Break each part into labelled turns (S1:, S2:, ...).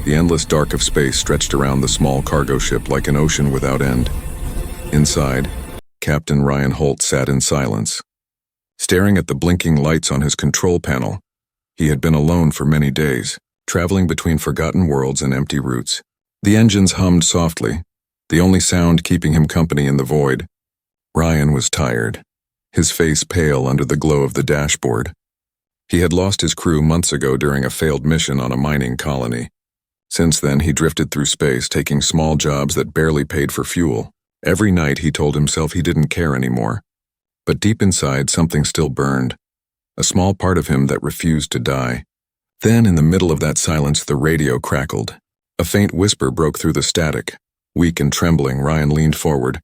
S1: The endless dark of space stretched around the small cargo ship like an ocean without end. Inside, Captain Ryan Holt sat in silence, staring at the blinking lights on his control panel. He had been alone for many days, traveling between forgotten worlds and empty routes. The engines hummed softly, the only sound keeping him company in the void. Ryan was tired, his face pale under the glow of the dashboard. He had lost his crew months ago during a failed mission on a mining colony. Since then, he drifted through space, taking small jobs that barely paid for fuel. Every night he told himself he didn't care anymore. But deep inside, something still burned, a small part of him that refused to die. Then, in the middle of that silence, the radio crackled. A faint whisper broke through the static. Weak and trembling, Ryan leaned forward,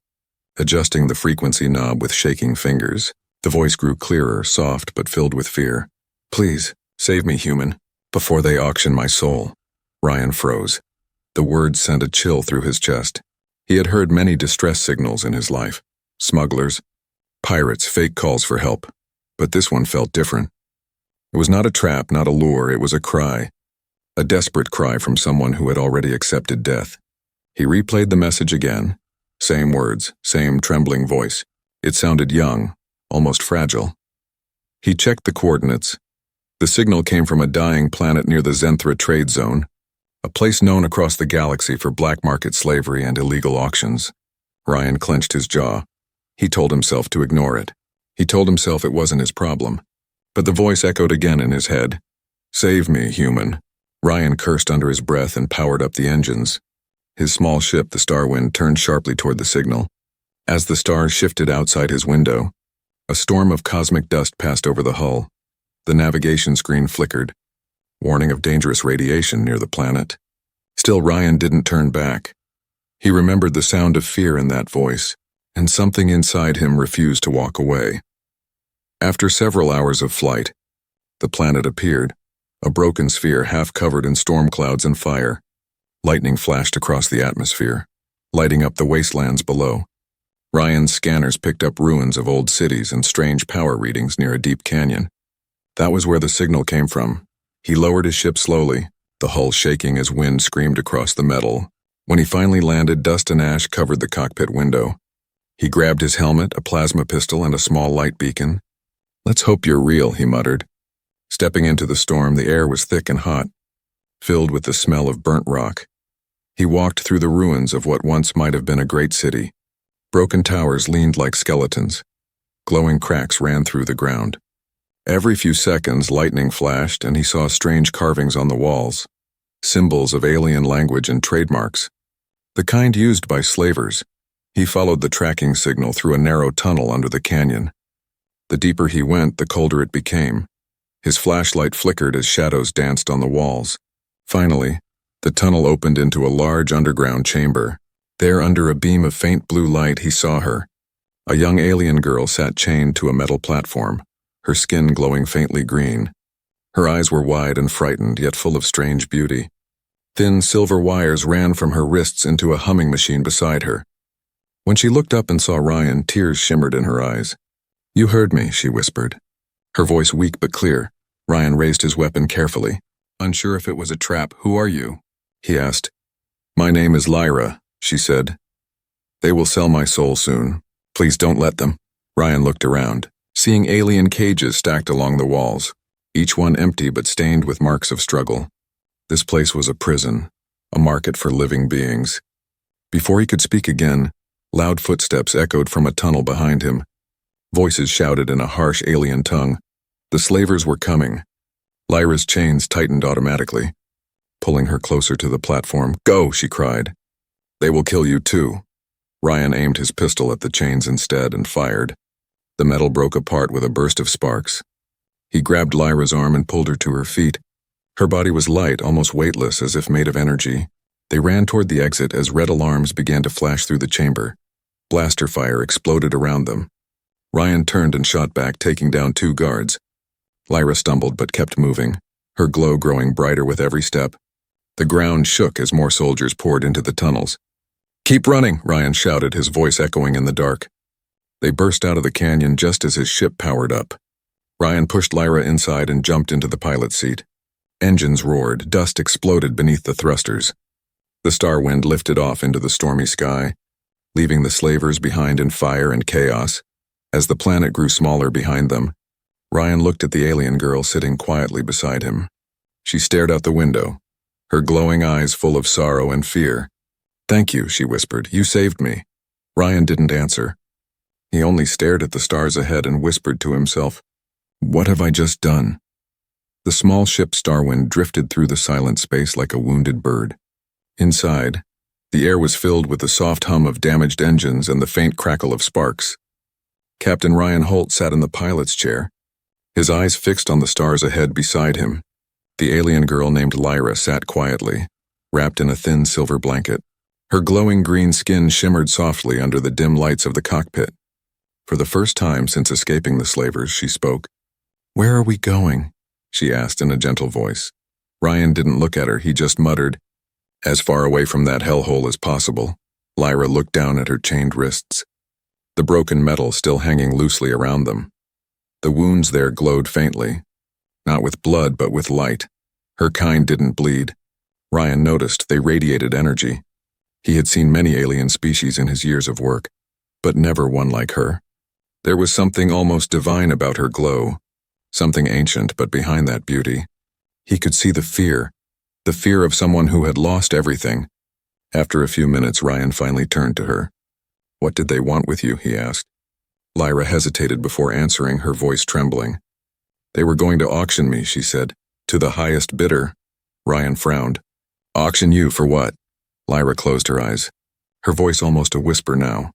S1: adjusting the frequency knob with shaking fingers. The voice grew clearer, soft but filled with fear. "Please, save me, human, before they auction my soul." Ryan froze. The words sent a chill through his chest. He had heard many distress signals in his life. Smugglers, pirates, fake calls for help. But this one felt different. It was not a trap, not a lure, it was a cry. A desperate cry from someone who had already accepted death. He replayed the message again. Same words, same trembling voice. It sounded young, almost fragile. He checked the coordinates. The signal came from a dying planet near the Zenthra trade zone, a place known across the galaxy for black market slavery and illegal auctions. Ryan clenched his jaw. He told himself to ignore it. He told himself it wasn't his problem. But the voice echoed again in his head. "Save me, human." Ryan cursed under his breath and powered up the engines. His small ship, the Starwind, turned sharply toward the signal. As the stars shifted outside his window, a storm of cosmic dust passed over the hull. The navigation screen flickered, warning of dangerous radiation near the planet. Still, Ryan didn't turn back. He remembered the sound of fear in that voice, and something inside him refused to walk away. After several hours of flight, the planet appeared, a broken sphere half covered in storm clouds and fire. Lightning flashed across the atmosphere, lighting up the wastelands below. Ryan's scanners picked up ruins of old cities and strange power readings near a deep canyon. That was where the signal came from. He lowered his ship slowly, the hull shaking as wind screamed across the metal. When he finally landed, dust and ash covered the cockpit window. He grabbed his helmet, a plasma pistol, and a small light beacon. "Let's hope you're real," he muttered. Stepping into the storm, the air was thick and hot, filled with the smell of burnt rock. He walked through the ruins of what once might have been a great city. Broken towers leaned like skeletons. Glowing cracks ran through the ground. Every few seconds, lightning flashed, and he saw strange carvings on the walls, symbols of alien language and trademarks, the kind used by slavers. He followed the tracking signal through a narrow tunnel under the canyon. The deeper he went, the colder it became. His flashlight flickered as shadows danced on the walls. Finally, the tunnel opened into a large underground chamber. There, under a beam of faint blue light, he saw her. A young alien girl sat chained to a metal platform, her skin glowing faintly green. Her eyes were wide and frightened, yet full of strange beauty. Thin silver wires ran from her wrists into a humming machine beside her. When she looked up and saw Ryan, tears shimmered in her eyes. "You heard me," she whispered. Her voice weak but clear. Ryan raised his weapon carefully. Unsure if it was a trap. "Who are you?" he asked. "My name is Lyra," she said. "They will sell my soul soon. Please don't let them." Ryan looked around, seeing alien cages stacked along the walls, each one empty but stained with marks of struggle. This place was a prison, a market for living beings. Before he could speak again, loud footsteps echoed from a tunnel behind him. Voices shouted in a harsh alien tongue. The slavers were coming. Lyra's chains tightened automatically, pulling her closer to the platform. "Go," she cried. "They will kill you too." Ryan aimed his pistol at the chains instead and fired. The metal broke apart with a burst of sparks. He grabbed Lyra's arm and pulled her to her feet. Her body was light, almost weightless, as if made of energy. They ran toward the exit as red alarms began to flash through the chamber. Blaster fire exploded around them. Ryan turned and shot back, taking down 2 guards. Lyra stumbled but kept moving, her glow growing brighter with every step. The ground shook as more soldiers poured into the tunnels. "Keep running," Ryan shouted, his voice echoing in the dark. They burst out of the canyon just as his ship powered up. Ryan pushed Lyra inside and jumped into the pilot's seat. Engines roared, dust exploded beneath the thrusters. The star wind lifted off into the stormy sky, leaving the slavers behind in fire and chaos. As the planet grew smaller behind them, Ryan looked at the alien girl sitting quietly beside him. She stared out the window, her glowing eyes full of sorrow and fear. "Thank you," she whispered. "You saved me." Ryan didn't answer. He only stared at the stars ahead and whispered to himself, "What have I just done?" The small ship Starwind drifted through the silent space like a wounded bird. Inside, the air was filled with the soft hum of damaged engines and the faint crackle of sparks. Captain Ryan Holt sat in the pilot's chair, his eyes fixed on the stars ahead beside him. The alien girl named Lyra sat quietly, wrapped in a thin silver blanket. Her glowing green skin shimmered softly under the dim lights of the cockpit. For the first time since escaping the slavers, she spoke. "Where are we going?" she asked in a gentle voice. Ryan didn't look at her, he just muttered, "As far away from that hellhole as possible." Lyra looked down at her chained wrists, the broken metal still hanging loosely around them. The wounds there glowed faintly, not with blood but with light. Her kind didn't bleed. Ryan noticed they radiated energy. He had seen many alien species in his years of work, but never one like her. There was something almost divine about her glow, something ancient, but behind that beauty, he could see the fear of someone who had lost everything. After a few minutes, Ryan finally turned to her. "What did they want with you?" he asked. Lyra hesitated before answering, her voice trembling. "They were going to auction me," she said. "To the highest bidder." Ryan frowned. "Auction you for what?" Lyra closed her eyes, her voice almost a whisper now.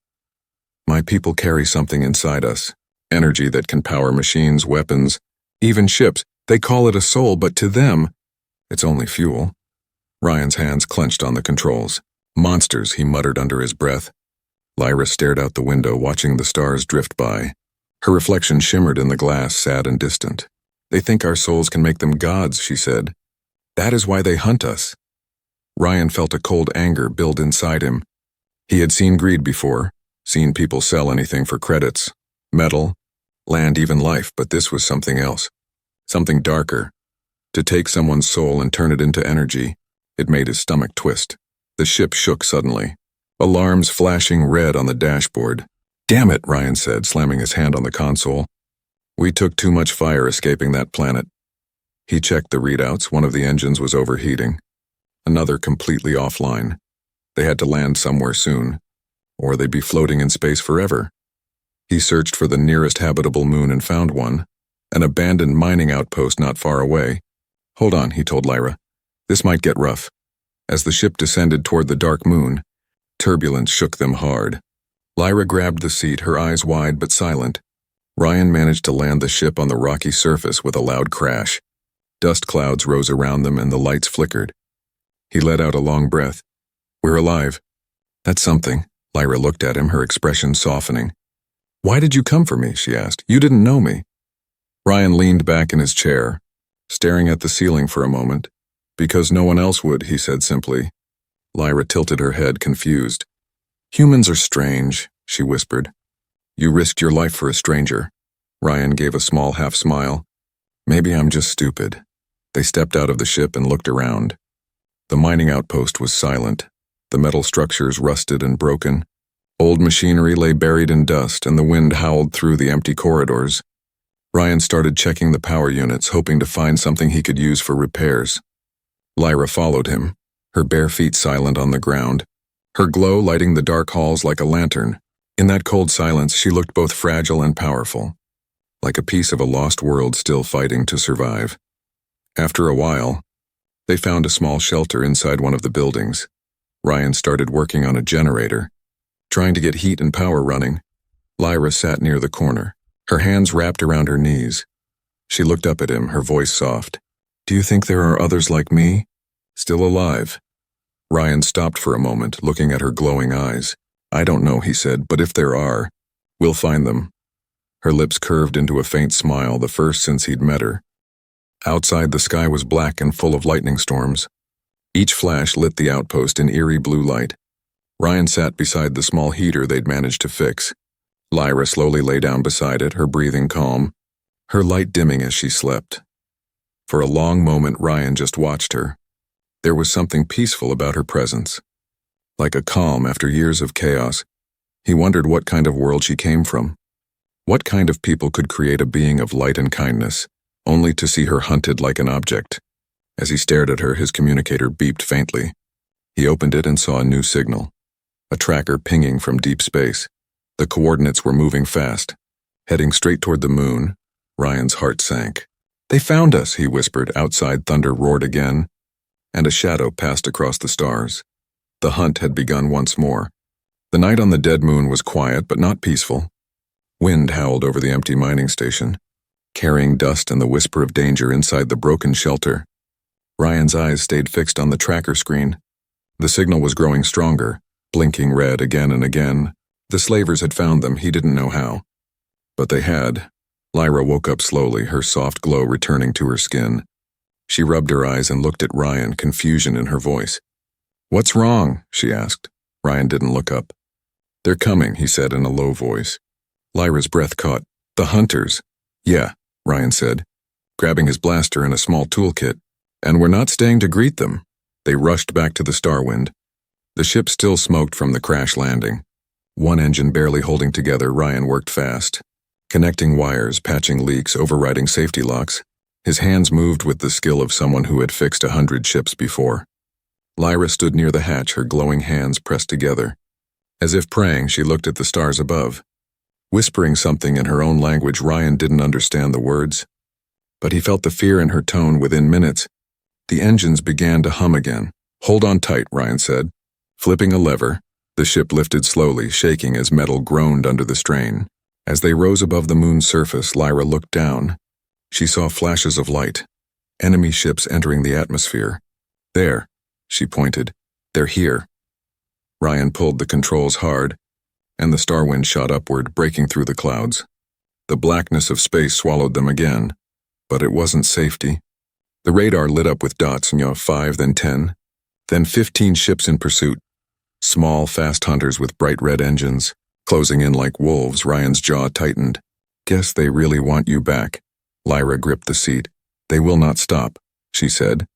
S1: "My people carry something inside us, energy that can power machines, weapons, even ships. They call it a soul, but to them, it's only fuel." Ryan's hands clenched on the controls. "Monsters," he muttered under his breath. Lyra stared out the window, watching the stars drift by. Her reflection shimmered in the glass, sad and distant. "They think our souls can make them gods," she said. "That is why they hunt us." Ryan felt a cold anger build inside him. He had seen greed before, seen people sell anything for credits, metal, land, even life, but this was something else. Something darker. To take someone's soul and turn it into energy. It made his stomach twist. The ship shook suddenly, alarms flashing red on the dashboard. "Damn it," Ryan said, slamming his hand on the console. "We took too much fire escaping that planet." He checked the readouts. One of the engines was overheating. Another completely offline. They had to land somewhere soon, or they'd be floating in space forever. He searched for the nearest habitable moon and found one, an abandoned mining outpost not far away. "Hold on," he told Lyra. "This might get rough." As the ship descended toward the dark moon, turbulence shook them hard. Lyra grabbed the seat, her eyes wide but silent. Ryan managed to land the ship on the rocky surface with a loud crash. Dust clouds rose around them and the lights flickered. He let out a long breath. "We're alive." "That's something." Lyra looked at him, her expression softening. "Why did you come for me?" she asked. "You didn't know me." Ryan leaned back in his chair, staring at the ceiling for a moment. "Because no one else would," he said simply. Lyra tilted her head, confused. "Humans are strange," she whispered. "You risked your life for a stranger." Ryan gave a small half-smile. "Maybe I'm just stupid." They stepped out of the ship and looked around. The mining outpost was silent, the metal structures rusted and broken. Old machinery lay buried in dust, and the wind howled through the empty corridors. Ryan started checking the power units, hoping to find something he could use for repairs. Lyra followed him, her bare feet silent on the ground, her glow lighting the dark halls like a lantern. In that cold silence, she looked both fragile and powerful, like a piece of a lost world still fighting to survive. After a while, they found a small shelter inside one of the buildings. Ryan started working on a generator, trying to get heat and power running. Lyra sat near the corner, her hands wrapped around her knees. She looked up at him, her voice soft. "Do you think there are others like me? Still alive?" Ryan stopped for a moment, looking at her glowing eyes. "I don't know," he said, "but if there are, we'll find them." Her lips curved into a faint smile, the first since he'd met her. Outside, the sky was black and full of lightning storms. Each flash lit the outpost in eerie blue light. Ryan sat beside the small heater they'd managed to fix. Lyra slowly lay down beside it, her breathing calm, her light dimming as she slept. For a long moment, Ryan just watched her. There was something peaceful about her presence. Like a calm after years of chaos, he wondered what kind of world she came from. What kind of people could create a being of light and kindness, only to see her hunted like an object? As he stared at her, his communicator beeped faintly. He opened it and saw a new signal. A tracker pinging from deep space. The coordinates were moving fast, heading straight toward the moon. Ryan's heart sank. "They found us," he whispered. Outside, thunder roared again, and a shadow passed across the stars. The hunt had begun once more. The night on the dead moon was quiet but not peaceful. Wind howled over the empty mining station, carrying dust and the whisper of danger inside the broken shelter. Ryan's eyes stayed fixed on the tracker screen. The signal was growing stronger, blinking red again and again. The slavers had found them, he didn't know how. But they had. Lyra woke up slowly, her soft glow returning to her skin. She rubbed her eyes and looked at Ryan, confusion in her voice. "What's wrong?" she asked. Ryan didn't look up. "They're coming," he said in a low voice. Lyra's breath caught. "The hunters." "Yeah," Ryan said, grabbing his blaster and a small toolkit. "And we're not staying to greet them." They rushed back to the Starwind. The ship still smoked from the crash landing. One engine barely holding together, Ryan worked fast, connecting wires, patching leaks, overriding safety locks. His hands moved with the skill of someone who had fixed 100 ships before. Lyra stood near the hatch, her glowing hands pressed together. As if praying, she looked at the stars above. Whispering something in her own language, Ryan didn't understand the words, but he felt the fear in her tone within minutes. The engines began to hum again. "Hold on tight," Ryan said. Flipping a lever, the ship lifted slowly, shaking as metal groaned under the strain. As they rose above the moon's surface, Lyra looked down. She saw flashes of light, enemy ships entering the atmosphere. "There," she pointed. "They're here." Ryan pulled the controls hard, and the Starwind shot upward, breaking through the clouds. The blackness of space swallowed them again, but it wasn't safety. The radar lit up with dots, 5, then 10, then 15 ships in pursuit. Small, fast hunters with bright red engines, closing in like wolves. Ryan's jaw tightened. "Guess they really want you back." Lyra gripped the seat. "They will not stop," she said.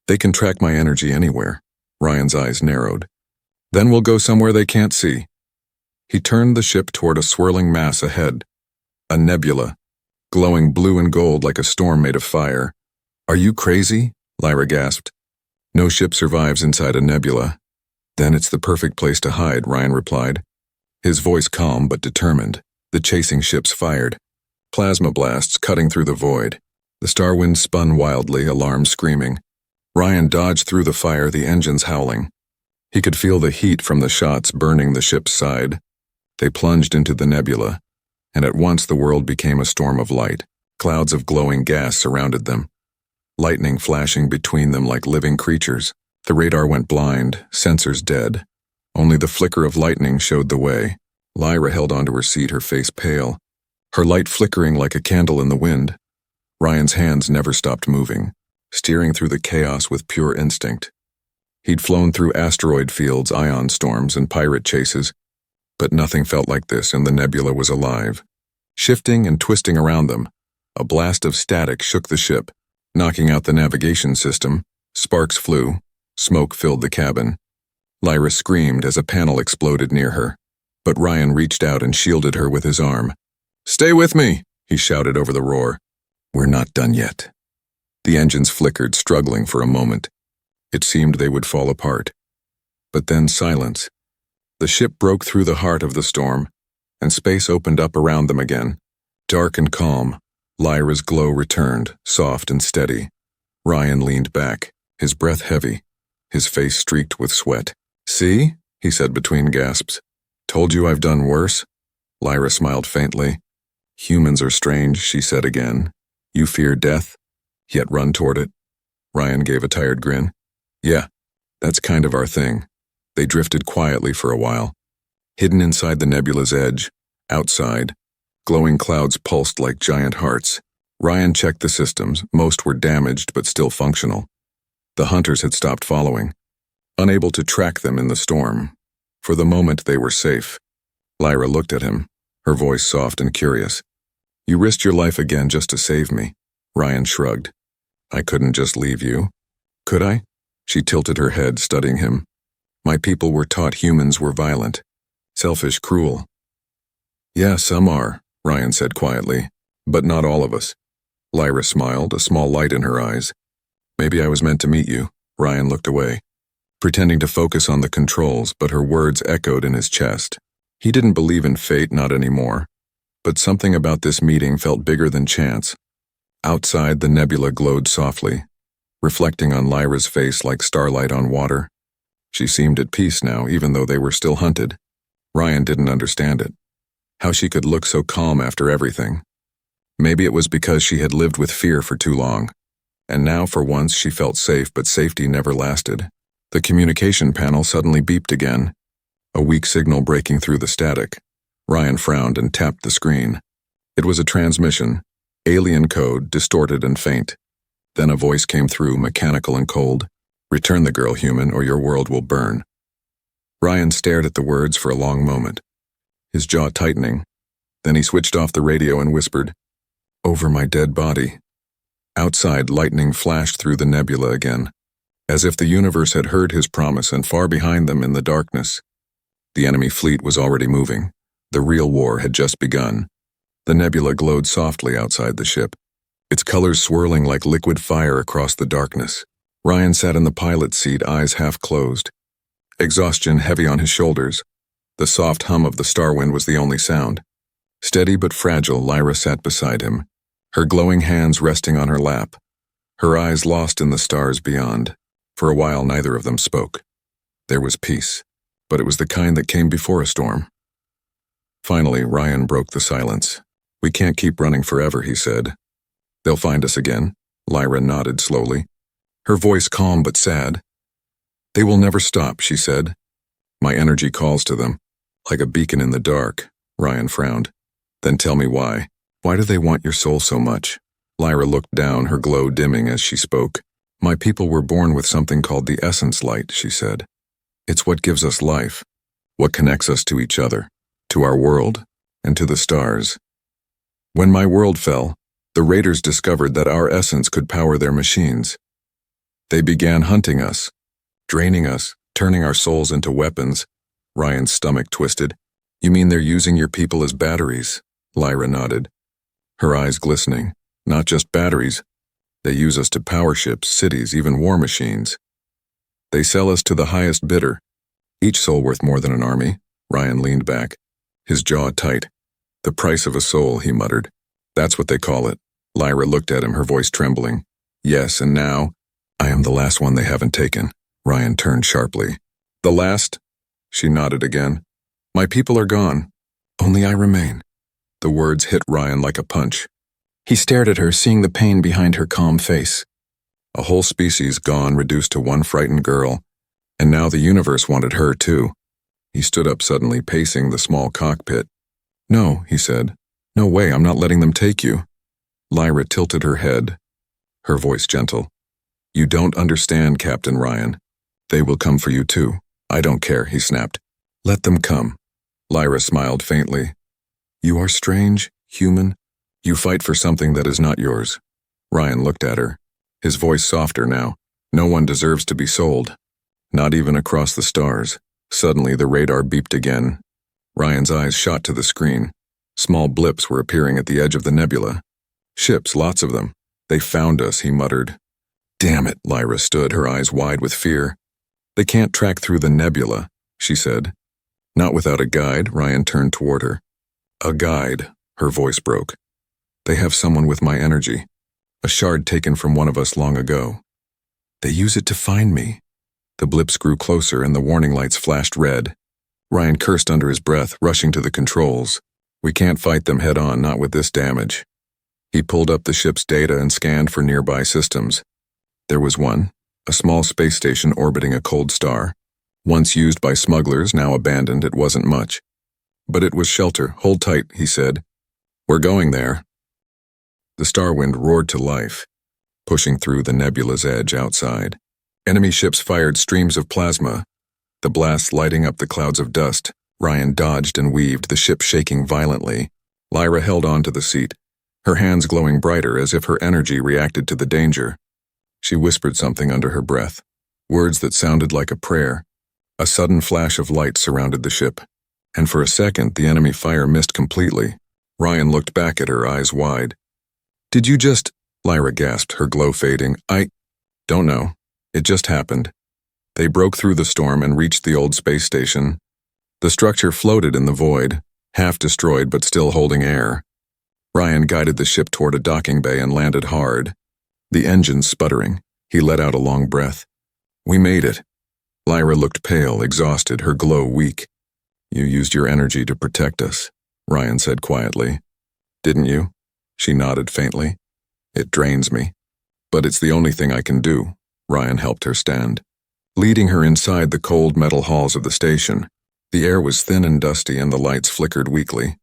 S1: "They can track my energy anywhere." Ryan's eyes narrowed. "Then we'll go somewhere they can't see." He turned the ship toward a swirling mass ahead. A nebula, glowing blue and gold like a storm made of fire. "Are you crazy?" Lyra gasped. "No ship survives inside a nebula." "Then it's the perfect place to hide," Ryan replied, his voice calm but determined. The chasing ships fired, plasma blasts cutting through the void. The Starwind spun wildly, alarms screaming. Ryan dodged through the fire, the engines howling. He could feel the heat from the shots burning the ship's side. They plunged into the nebula, and at once the world became a storm of light. Clouds of glowing gas surrounded them, lightning flashing between them like living creatures. The radar went blind, sensors dead. Only the flicker of lightning showed the way. Lyra held onto her seat, her face pale, her light flickering like a candle in the wind. Ryan's hands never stopped moving, steering through the chaos with pure instinct. He'd flown through asteroid fields, ion storms, and pirate chases, but nothing felt like this, and the nebula was alive. Shifting and twisting around them, a blast of static shook the ship, knocking out the navigation system. Sparks flew, smoke filled the cabin. Lyra screamed as a panel exploded near her, but Ryan reached out and shielded her with his arm. "Stay with me," he shouted over the roar. "We're not done yet." The engines flickered, struggling for a moment. It seemed they would fall apart. But then silence. The ship broke through the heart of the storm, and space opened up around them again. Dark and calm, Lyra's glow returned, soft and steady. Ryan leaned back, his breath heavy, his face streaked with sweat. "See?" he said between gasps. "Told you I've done worse?" Lyra smiled faintly. "Humans are strange," she said again. "You fear death, yet run toward it." Ryan gave a tired grin. "Yeah, that's kind of our thing." They drifted quietly for a while. Hidden inside the nebula's edge, outside, glowing clouds pulsed like giant hearts. Ryan checked the systems. Most were damaged but still functional. The hunters had stopped following, unable to track them in the storm. For the moment they were safe. Lyra looked at him, her voice soft and curious. "You risked your life again just to save me." Ryan shrugged. I couldn't just leave you. Could I? She tilted her head, studying him. My people were taught humans were violent, selfish, cruel. Yeah, some are, Ryan said quietly, but not all of us. Lyra smiled, a small light in her eyes. Maybe I was meant to meet you. Ryan looked away, pretending to focus on the controls, but her words echoed in his chest. He didn't believe in fate, not anymore, but something about this meeting felt bigger than chance. Outside, the nebula glowed softly, reflecting on Lyra's face like starlight on water. She seemed at peace now, even though they were still hunted. Ryan didn't understand it. How she could look so calm after everything. Maybe it was because she had lived with fear for too long, and now for once she felt safe, but safety never lasted. The communication panel suddenly beeped again, a weak signal breaking through the static. Ryan frowned and tapped the screen. It was a transmission, alien code, distorted and faint. Then a voice came through, mechanical and cold. Return the girl, human, or your world will burn. Ryan stared at the words for a long moment, his jaw tightening. Then he switched off the radio and whispered, "Over my dead body." Outside, lightning flashed through the nebula again, as if the universe had heard his promise, and far behind them in the darkness, the enemy fleet was already moving. The real war had just begun. The nebula glowed softly outside the ship, its colors swirling like liquid fire across the darkness. Ryan sat in the pilot's seat, eyes half closed, exhaustion heavy on his shoulders. The soft hum of the star wind was the only sound. Steady but fragile, Lyra sat beside him, her glowing hands resting on her lap, her eyes lost in the stars beyond. For a while, neither of them spoke. There was peace, but it was the kind that came before a storm. Finally, Ryan broke the silence. "We can't keep running forever," he said. "They'll find us again." Lyra nodded slowly, her voice calm but sad. "They will never stop," she said. "My energy calls to them, like a beacon in the dark." Ryan frowned. "Then tell me why. Why do they want your soul so much?" Lyra looked down, her glow dimming as she spoke. "My people were born with something called the essence light," she said. "It's what gives us life, what connects us to each other, to our world, and to the stars. When my world fell, the raiders discovered that our essence could power their machines. They began hunting us, draining us, turning our souls into weapons." Ryan's stomach twisted. "You mean they're using your people as batteries?" Lyra nodded, her eyes glistening. "Not just batteries. They use us to power ships, cities, even war machines. They sell us to the highest bidder, each soul worth more than an army." Ryan leaned back, his jaw tight. "The price of a soul," he muttered. "That's what they call it." Lyra looked at him, her voice trembling. "Yes, and now, I am the last one they haven't taken." Ryan turned sharply. "The last?" She nodded again. "My people are gone. Only I remain." The words hit Ryan like a punch. He stared at her, seeing the pain behind her calm face. A whole species gone, reduced to one frightened girl, and now the universe wanted her too. He stood up suddenly, pacing the small cockpit. "No," he said. "No way, I'm not letting them take you." Lyra tilted her head, her voice gentle. "You don't understand, Captain Ryan. They will come for you too." "I don't care," he snapped. "Let them come." Lyra smiled faintly. "You are strange, human. You fight for something that is not yours." Ryan looked at her, his voice softer now. "No one deserves to be sold. Not even across the stars." Suddenly, the radar beeped again. Ryan's eyes shot to the screen. Small blips were appearing at the edge of the nebula. "Ships, lots of them. They found us," he muttered. "Damn it," Lyra stood, her eyes wide with fear. "They can't track through the nebula," she said. "Not without a guide." Ryan turned toward her. "A guide," her voice broke. "They have someone with my energy, a shard taken from one of us long ago. They use it to find me." The blips grew closer and the warning lights flashed red. Ryan cursed under his breath, rushing to the controls. "We can't fight them head on, not with this damage." He pulled up the ship's data and scanned for nearby systems. There was one, a small space station orbiting a cold star. Once used by smugglers, now abandoned. It wasn't much, but it was shelter. "Hold tight," he said. "We're going there." The star wind roared to life, pushing through the nebula's edge outside. Enemy ships fired streams of plasma, the blasts lighting up the clouds of dust. Ryan dodged and weaved, the ship shaking violently. Lyra held on to the seat, her hands glowing brighter as if her energy reacted to the danger. She whispered something under her breath, words that sounded like a prayer. A sudden flash of light surrounded the ship, and for a second the enemy fire missed completely. Ryan looked back at her, eyes wide. "Did you just—" Lyra gasped, her glow fading. "I don't know. It just happened." They broke through the storm and reached the old space station. The structure floated in the void, half destroyed but still holding air. Ryan guided the ship toward a docking bay and landed hard. The engines sputtering, he let out a long breath. "We made it." Lyra looked pale, exhausted, her glow weak. "You used your energy to protect us," Ryan said quietly. "Didn't you?" She nodded faintly. "It drains me. But it's the only thing I can do." Ryan helped her stand, leading her inside the cold metal halls of the station. The air was thin and dusty and the lights flickered weakly.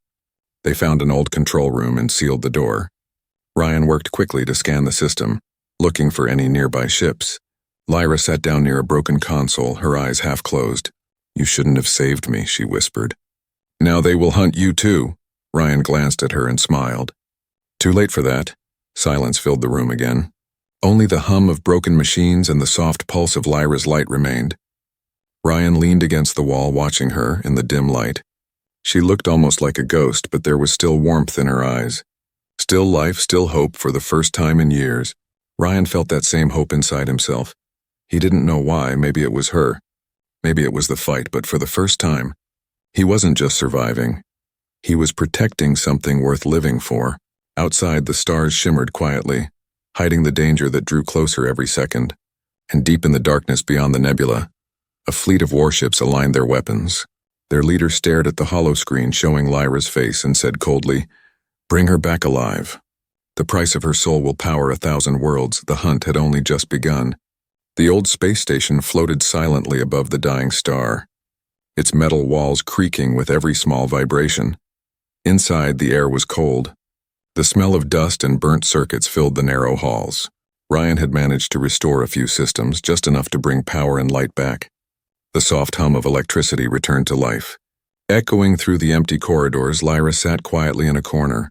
S1: They found an old control room and sealed the door. Ryan worked quickly to scan the system, looking for any nearby ships. Lyra sat down near a broken console, her eyes half closed. "You shouldn't have saved me," she whispered. "Now they will hunt you too." Ryan glanced at her and smiled. Too late for that. Silence filled the room again. Only the hum of broken machines and the soft pulse of Lyra's light remained. Ryan leaned against the wall, watching her in the dim light. She looked almost like a ghost, but there was still warmth in her eyes. Still life, still hope for the first time in years. Ryan felt that same hope inside himself. He didn't know why. Maybe it was her. Maybe it was the fight, but for the first time, he wasn't just surviving. He was protecting something worth living for. Outside, the stars shimmered quietly, hiding the danger that drew closer every second. And deep in the darkness beyond the nebula, a fleet of warships aligned their weapons. Their leader stared at the hollow screen showing Lyra's face and said coldly, "Bring her back alive. The price of her soul will power 1,000 worlds." The hunt had only just begun. The old space station floated silently above the dying star, its metal walls creaking with every small vibration. Inside, the air was cold. The smell of dust and burnt circuits filled the narrow halls. Ryan had managed to restore a few systems, just enough to bring power and light back. The soft hum of electricity returned to life. Echoing through the empty corridors, Lyra sat quietly in a corner,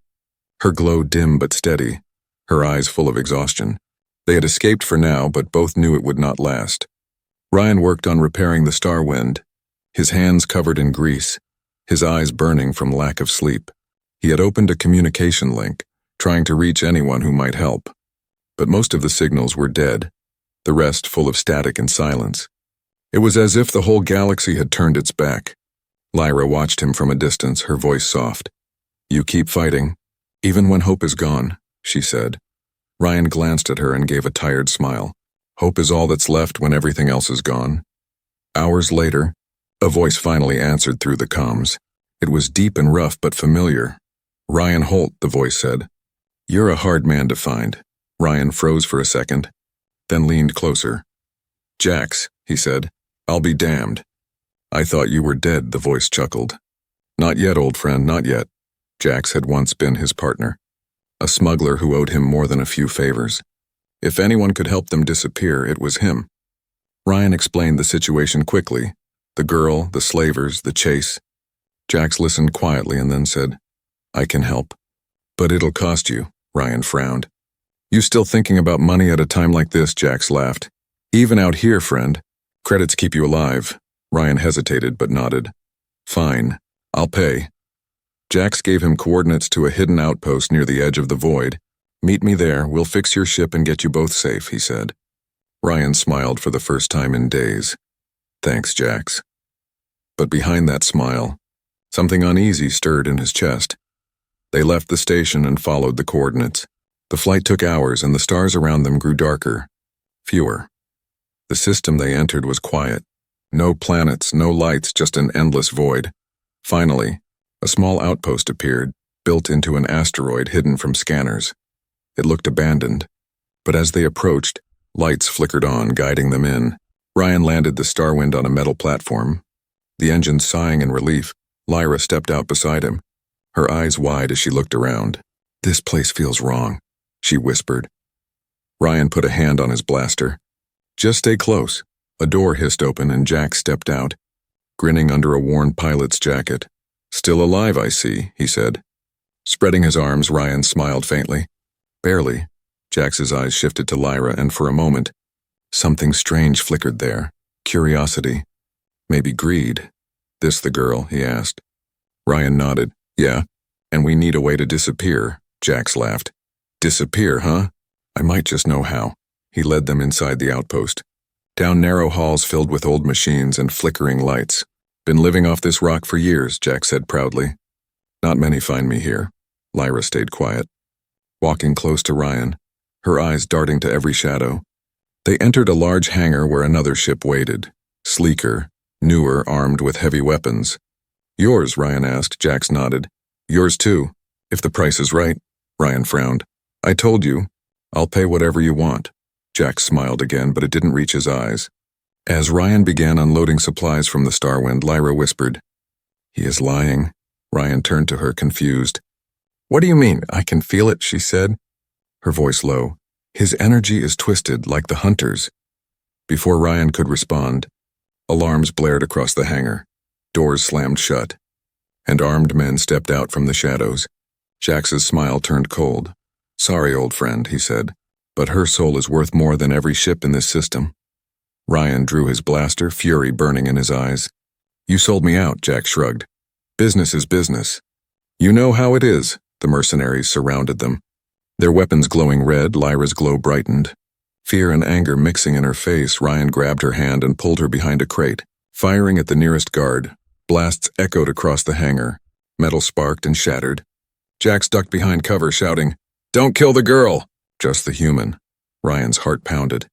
S1: her glow dim but steady, her eyes full of exhaustion. They had escaped for now, but both knew it would not last. Ryan worked on repairing the star wind, his hands covered in grease, his eyes burning from lack of sleep. He had opened a communication link, trying to reach anyone who might help. But most of the signals were dead, the rest full of static and silence. It was as if the whole galaxy had turned its back. Lyra watched him from a distance, her voice soft. "You keep fighting, even when hope is gone," she said. Ryan glanced at her and gave a tired smile. Hope is all that's left when everything else is gone. Hours later, a voice finally answered through the comms. It was deep and rough but familiar. "Ryan Holt," the voice said. "You're a hard man to find." Ryan froze for a second, then leaned closer. "Jax," he said, "I'll be damned." "I thought you were dead," the voice chuckled. "Not yet, old friend, not yet." Jax had once been his partner, a smuggler who owed him more than a few favors. If anyone could help them disappear, it was him. Ryan explained the situation quickly. The girl, the slavers, the chase. Jax listened quietly and then said, "I can help. But it'll cost you," Ryan frowned. "You still thinking about money at a time like this?" Jax laughed. "Even out here, friend. Credits keep you alive." Ryan hesitated but nodded. "Fine, I'll pay." Jax gave him coordinates to a hidden outpost near the edge of the void. "Meet me there, we'll fix your ship and get you both safe," he said. Ryan smiled for the first time in days. "Thanks, Jax." But behind that smile, something uneasy stirred in his chest. They left the station and followed the coordinates. The flight took hours and the stars around them grew darker, fewer. The system they entered was quiet. No planets, no lights, just an endless void. Finally, a small outpost appeared, built into an asteroid hidden from scanners. It looked abandoned, but as they approached, lights flickered on, guiding them in. Ryan landed the Starwind on a metal platform. The engine sighing in relief, Lyra stepped out beside him, her eyes wide as she looked around. "This place feels wrong," she whispered. Ryan put a hand on his blaster. "Just stay close." A door hissed open and Jack stepped out, grinning under a worn pilot's jacket. "Still alive, I see," he said. Spreading his arms, Ryan smiled faintly. "Barely. Jax's eyes shifted to Lyra, and for a moment, something strange flickered there. Curiosity. Maybe greed. This the girl? He asked. Ryan nodded. Yeah, and we need a way to disappear, Jax laughed. Disappear, huh? I might just know how. He led them inside the outpost. Down narrow halls filled with old machines and flickering lights. Been living off this rock for years, Jax said proudly. Not many find me here. Lyra stayed quiet, walking close to Ryan, her eyes darting to every shadow. They entered a large hangar where another ship waited, sleeker, newer, armed with heavy weapons. Yours, Ryan asked. Jax nodded. Yours too, if the price is right. Ryan frowned. I told you, I'll pay whatever you want. Jax smiled again, but it didn't reach his eyes. As Ryan began unloading supplies from the Starwind, Lyra whispered, He is lying. Ryan turned to her, confused. What do you mean? I can feel it, she said, her voice low. His energy is twisted, like the hunters. Before Ryan could respond, alarms blared across the hangar. Doors slammed shut, and armed men stepped out from the shadows. Jax's smile turned cold. Sorry, old friend, he said, but her soul is worth more than every ship in this system. Ryan drew his blaster, fury burning in his eyes. You sold me out, Jax shrugged. Business is business. You know how it is. The mercenaries surrounded them. Their weapons glowing red, Lyra's glow brightened. Fear and anger mixing in her face, Ryan grabbed her hand and pulled her behind a crate, firing at the nearest guard. Blasts echoed across the hangar. Metal sparked and shattered. Jax ducked behind cover, shouting, Don't kill the girl! Just the human. Ryan's heart pounded.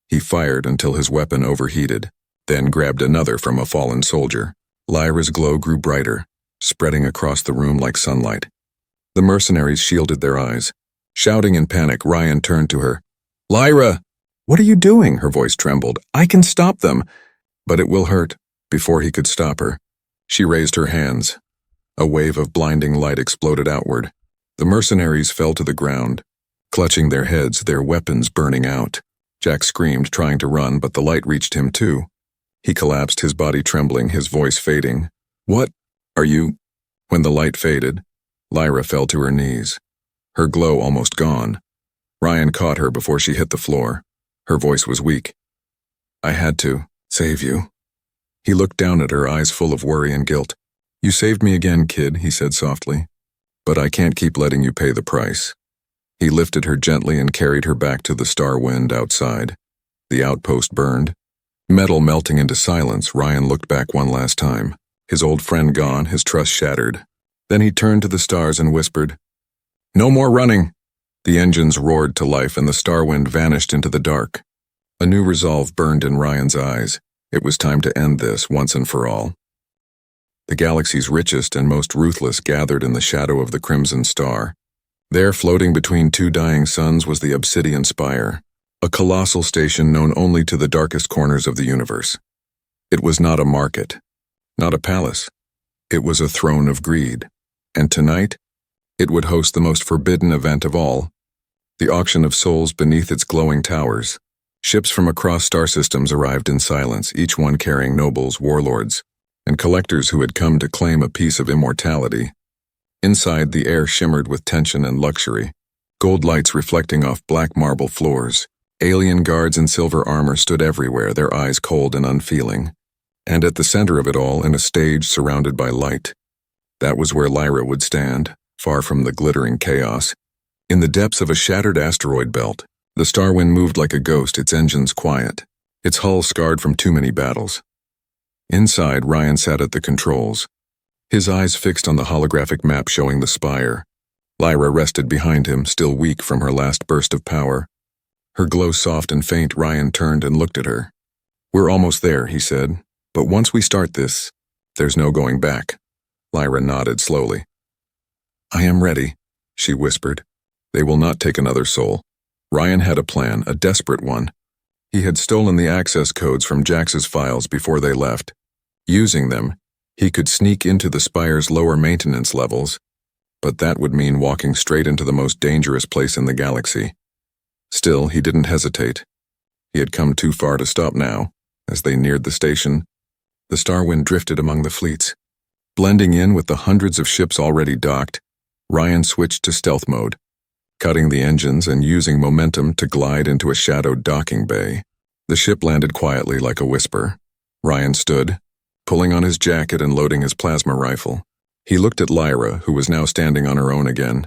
S1: He fired until his weapon overheated, then grabbed another from a fallen soldier. Lyra's glow grew brighter, spreading across the room like sunlight. The mercenaries shielded their eyes. Shouting in panic, Ryan turned to her. Lyra! What are you doing? Her voice trembled. I can stop them. But it will hurt. Before he could stop her, she raised her hands. A wave of blinding light exploded outward. The mercenaries fell to the ground, clutching their heads, their weapons burning out. Jax screamed, trying to run, but the light reached him too. He collapsed, his body trembling, his voice fading. What are you? When the light faded, Lyra fell to her knees, her glow almost gone. Ryan caught her before she hit the floor. Her voice was weak. I had to save you. He looked down at her, eyes full of worry and guilt. You saved me again, kid, he said softly. But I can't keep letting you pay the price. He lifted her gently and carried her back to the Starwind outside. The outpost burned. Metal melting into silence, Ryan looked back one last time. His old friend gone, his trust shattered. Then he turned to the stars and whispered, No more running! The engines roared to life and the Starwind vanished into the dark. A new resolve burned in Ryan's eyes. It was time to end this once and for all. The galaxy's richest and most ruthless gathered in the shadow of the Crimson Star. There, floating between two dying suns, was the Obsidian Spire, a colossal station known only to the darkest corners of the universe. It was not a market, not a palace. It was a throne of greed. And tonight, it would host the most forbidden event of all, the auction of souls beneath its glowing towers. Ships from across star systems arrived in silence, each one carrying nobles, warlords, and collectors who had come to claim a piece of immortality. Inside, the air shimmered with tension and luxury, gold lights reflecting off black marble floors. Alien guards in silver armor stood everywhere, their eyes cold and unfeeling. And at the center of it all, in a stage surrounded by light, that was where Lyra would stand, far from the glittering chaos. In the depths of a shattered asteroid belt, the Starwind moved like a ghost, its engines quiet, its hull scarred from too many battles. Inside, Ryan sat at the controls, his eyes fixed on the holographic map showing the spire. Lyra rested behind him, still weak from her last burst of power. Her glow soft and faint, Ryan turned and looked at her. We're almost there, he said. But once we start this, there's no going back. Lyra nodded slowly. I am ready, she whispered. They will not take another soul. Ryan had a plan, a desperate one. He had stolen the access codes from Jax's files before they left. Using them, he could sneak into the spire's lower maintenance levels, but that would mean walking straight into the most dangerous place in the galaxy. Still, he didn't hesitate. He had come too far to stop now. As they neared the station, the Starwind drifted among the fleets. Blending in with the hundreds of ships already docked, Ryan switched to stealth mode. cutting the engines and using momentum to glide into a shadowed docking bay. The ship landed quietly like a whisper. Ryan stood, pulling on his jacket and loading his plasma rifle. He looked at Lyra, who was now standing on her own again.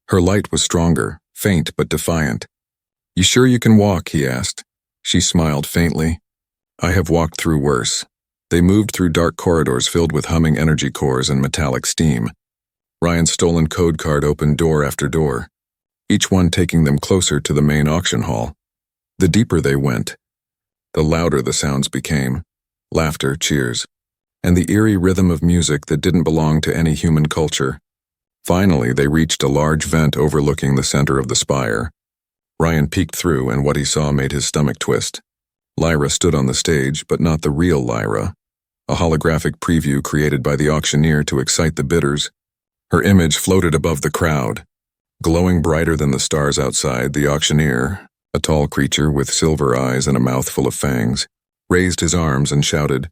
S1: Her light was stronger, faint but defiant. "You sure you can walk?" he asked. She smiled faintly. "I have walked through worse." They moved through dark corridors filled with humming energy cores and metallic steam. Ryan's stolen code card opened door after door, each one taking them closer to the main auction hall. The deeper they went, the louder the sounds became. Laughter, cheers, and the eerie rhythm of music that didn't belong to any human culture. Finally, they reached a large vent overlooking the center of the spire. Ryan peeked through, and what he saw made his stomach twist. Lyra stood on the stage, but not the real Lyra. A holographic preview created by the auctioneer to excite the bidders. Her image floated above the crowd. Glowing brighter than the stars outside, the auctioneer, a tall creature with silver eyes and a mouthful of fangs, raised his arms and shouted,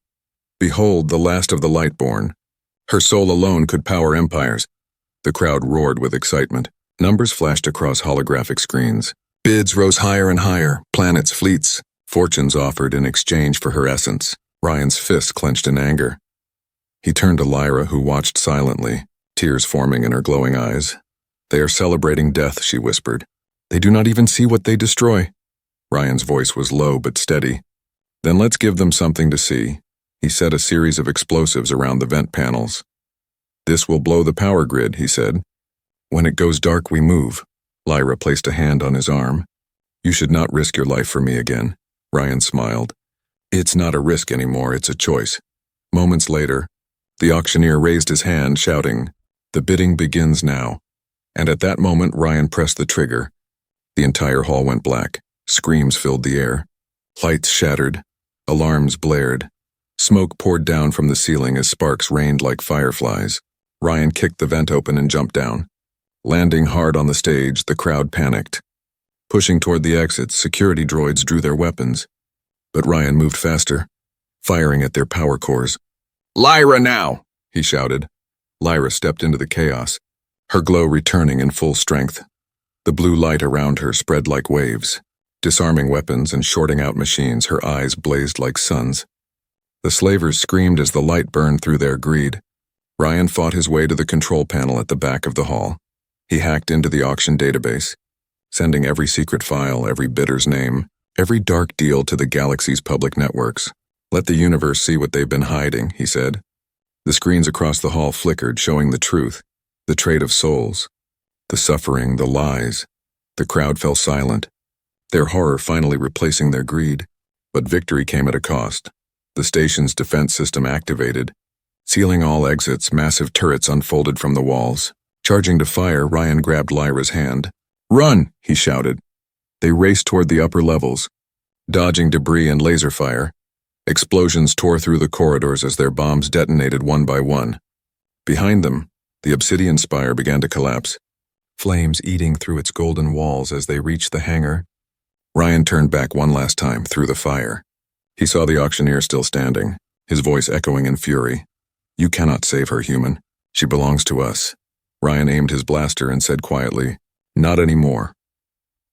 S1: "Behold the last of the Lightborn. Her soul alone could power empires." The crowd roared with excitement. Numbers flashed across holographic screens. Bids rose higher and higher, planets, fleets, fortunes offered in exchange for her essence. Ryan's fists clenched in anger. He turned to Lyra, who watched silently, tears forming in her glowing eyes. "They are celebrating death," she whispered. "They do not even see what they destroy." Ryan's voice was low but steady. "Then let's give them something to see." He set a series of explosives around the vent panels. "This will blow the power grid," he said. "When it goes dark, we move." Lyra placed a hand on his arm. "You should not risk your life for me again." Ryan smiled. "It's not a risk anymore, it's a choice." Moments later, the auctioneer raised his hand, shouting, "The bidding begins now." And at that moment, Ryan pressed the trigger. The entire hall went black. Screams filled the air. Lights shattered. Alarms blared. Smoke poured down from the ceiling as sparks rained like fireflies. Ryan kicked the vent open and jumped down. Landing hard on the stage, the crowd panicked. Pushing toward the exits, security droids drew their weapons. But Ryan moved faster, firing at their power cores. "Lyra now!" he shouted. Lyra stepped into the chaos, her glow returning in full strength. The blue light around her spread like waves. Disarming weapons and shorting out machines, her eyes blazed like suns. The slavers screamed as the light burned through their greed. Ryan fought his way to the control panel at the back of the hall. He hacked into the auction database, sending every secret file, every bidder's name, every dark deal to the galaxy's public networks. "Let the universe see what they've been hiding," he said. The screens across the hall flickered, showing the truth, the trade of souls, the suffering, the lies. The crowd fell silent, their horror finally replacing their greed. But victory came at a cost. The station's defense system activated. Sealing all exits, massive turrets unfolded from the walls. Charging to fire, Ryan grabbed Lyra's hand. "Run!" he shouted. They raced toward the upper levels, dodging debris and laser fire. Explosions tore through the corridors as their bombs detonated one by one. Behind them, the obsidian spire began to collapse, flames eating through its golden walls as they reached the hangar. Ryan turned back one last time through the fire. He saw the auctioneer still standing, his voice echoing in fury. "You cannot save her, human. She belongs to us." Ryan aimed his blaster and said quietly, "Not anymore."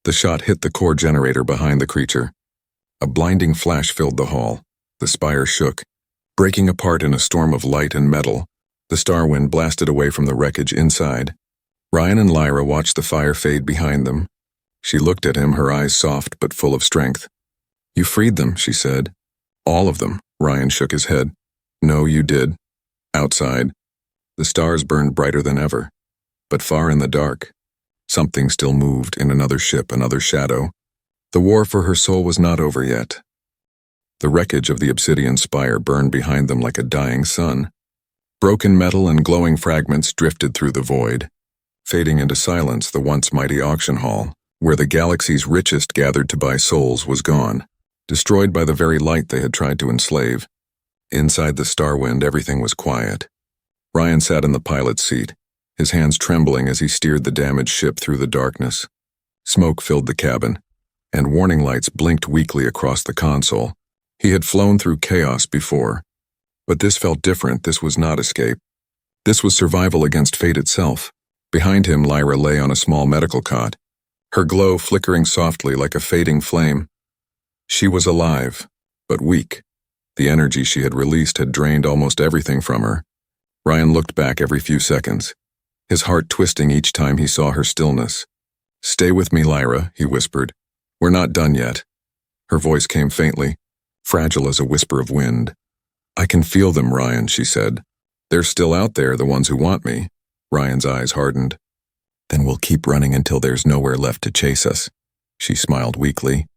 S1: The shot hit the core generator behind the creature. A blinding flash filled the hall. The spire shook, breaking apart in a storm of light and metal. The star wind blasted away from the wreckage inside. Ryan and Lyra watched the fire fade behind them. She looked at him, her eyes soft but full of strength. "You freed them," she said. "All of them." Ryan shook his head. "No, you did." Outside, the stars burned brighter than ever. But far in the dark, something still moved in another ship, another shadow. The war for her soul was not over yet. The wreckage of the obsidian spire burned behind them like a dying sun. Broken metal and glowing fragments drifted through the void. Fading into silence, the once mighty auction hall, where the galaxy's richest gathered to buy souls, was gone, destroyed by the very light they had tried to enslave. Inside the Starwind, everything was quiet. Ryan sat in the pilot's seat, his hands trembling as he steered the damaged ship through the darkness. Smoke filled the cabin, and warning lights blinked weakly across the console. He had flown through chaos before, but this felt different. This was not escape. This was survival against fate itself. Behind him, Lyra lay on a small medical cot, her glow flickering softly like a fading flame. She was alive, but weak. The energy she had released had drained almost everything from her. Ryan looked back every few seconds, his heart twisting each time he saw her stillness. "Stay with me, Lyra," he whispered. "We're not done yet." Her voice came faintly, fragile as a whisper of wind. "I can feel them, Ryan," she said. "They're still out there, the ones who want me." Ryan's eyes hardened. "Then we'll keep running until there's nowhere left to chase us." She smiled weakly.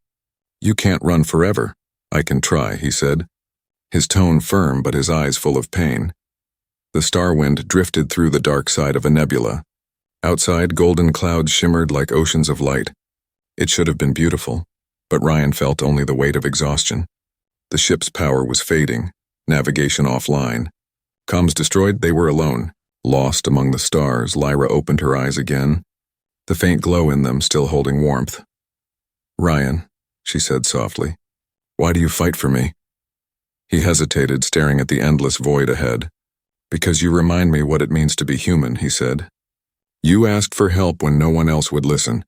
S1: "You can't run forever." "I can try," he said, his tone firm but his eyes full of pain. The star wind drifted through the dark side of a nebula. Outside, golden clouds shimmered like oceans of light. It should have been beautiful, but Ryan felt only the weight of exhaustion. The ship's power was fading, navigation offline. Comms destroyed, they were alone. Lost among the stars, Lyra opened her eyes again, the faint glow in them still holding warmth. "Ryan," she said softly, "why do you fight for me?" He hesitated, staring at the endless void ahead. "Because you remind me what it means to be human," he said. "You asked for help when no one else would listen.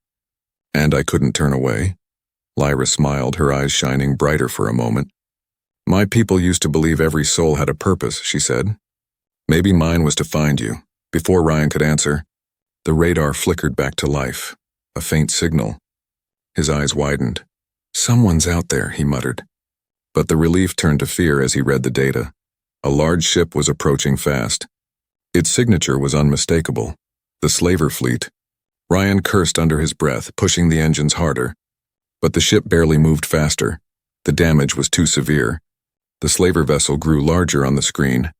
S1: And I couldn't turn away." Lyra smiled, her eyes shining brighter for a moment. "My people used to believe every soul had a purpose," she said. "Maybe mine was to find you." Before Ryan could answer, the radar flickered back to life, a faint signal. His eyes widened. "Someone's out there," he muttered. But the relief turned to fear as he read the data. A large ship was approaching fast. Its signature was unmistakable. The slaver fleet. Ryan cursed under his breath, pushing the engines harder. But the ship barely moved faster. The damage was too severe. The slaver vessel grew larger on the screen,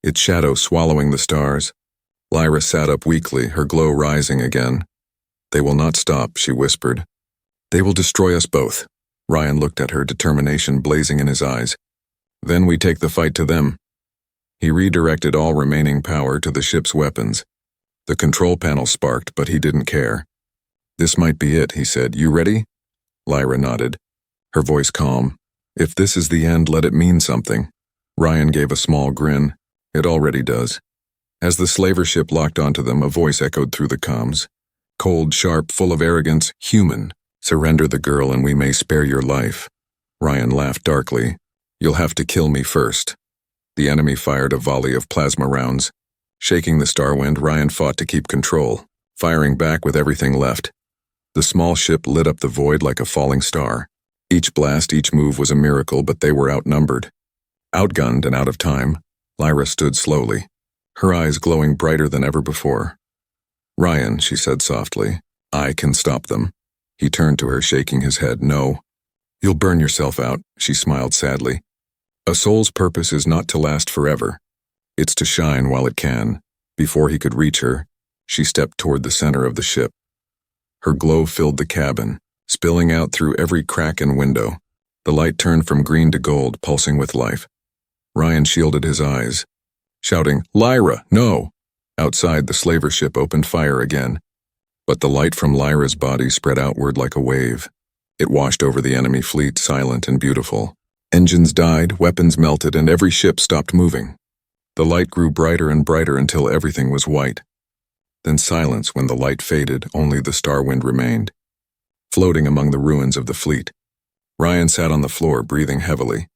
S1: its shadow swallowing the stars. Lyra sat up weakly, her glow rising again. "They will not stop," she whispered. "They will destroy us both." Ryan looked at her, determination blazing in his eyes. "Then we take the fight to them." He redirected all remaining power to the ship's weapons. The control panel sparked, but he didn't care. "This might be it," he said. "You ready?" Lyra nodded, her voice calm. "If this is the end, let it mean something." Ryan gave a small grin. "It already does." As the slaver ship locked onto them, a voice echoed through the comms. Cold, sharp, full of arrogance, human. "Surrender the girl and we may spare your life." Ryan laughed darkly. "You'll have to kill me first." The enemy fired a volley of plasma rounds. Shaking the star wind, Ryan fought to keep control, firing back with everything left. The small ship lit up the void like a falling star. Each blast, each move was a miracle, but they were outnumbered. Outgunned and out of time, Lyra stood slowly, her eyes glowing brighter than ever before. "Ryan," she said softly, "I can stop them." He turned to her, shaking his head. "No. You'll burn yourself out," she smiled sadly. "A soul's purpose is not to last forever. It's to shine while it can." Before he could reach her, she stepped toward the center of the ship. Her glow filled the cabin, spilling out through every crack and window. The light turned from green to gold, pulsing with life. Ryan shielded his eyes, shouting, "Lyra, no!" Outside, the slaver ship opened fire again. But the light from Lyra's body spread outward like a wave. It washed over the enemy fleet, silent and beautiful. Engines died, weapons melted, and every ship stopped moving. The light grew brighter and brighter until everything was white. Then silence when the light faded, only the star wind remained, floating among the ruins of the fleet. Ryan sat on the floor, breathing heavily.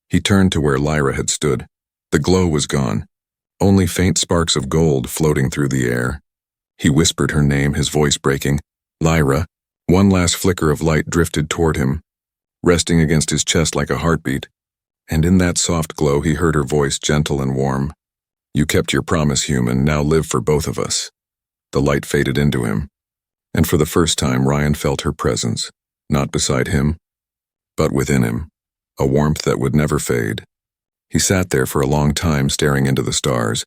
S1: He turned to where Lyra had stood. The glow was gone, only faint sparks of gold floating through the air. He whispered her name, his voice breaking. "Lyra." One last flicker of light drifted toward him, resting against his chest like a heartbeat. And in that soft glow he heard her voice, gentle and warm. "You kept your promise, human. Now live for both of us." The light faded into him, and for the first time Ryan felt her presence, not beside him, but within him, a warmth that would never fade. He sat there for a long time, staring into the stars.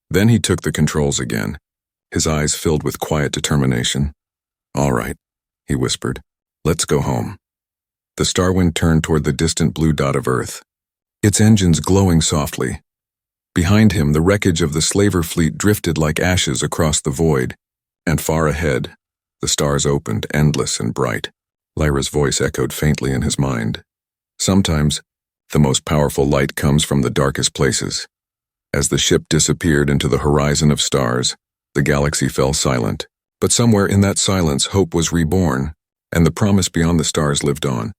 S1: Then he took the controls again, his eyes filled with quiet determination. "All right," he whispered. "Let's go home." The Starwind turned toward the distant blue dot of Earth, its engines glowing softly. Behind him, the wreckage of the slaver fleet drifted like ashes across the void, and far ahead, the stars opened, endless and bright. Lyra's voice echoed faintly in his mind. Sometimes, the most powerful light comes from the darkest places. As the ship disappeared into the horizon of stars, the galaxy fell silent. But somewhere in that silence, hope was reborn, and the promise beyond the stars lived on.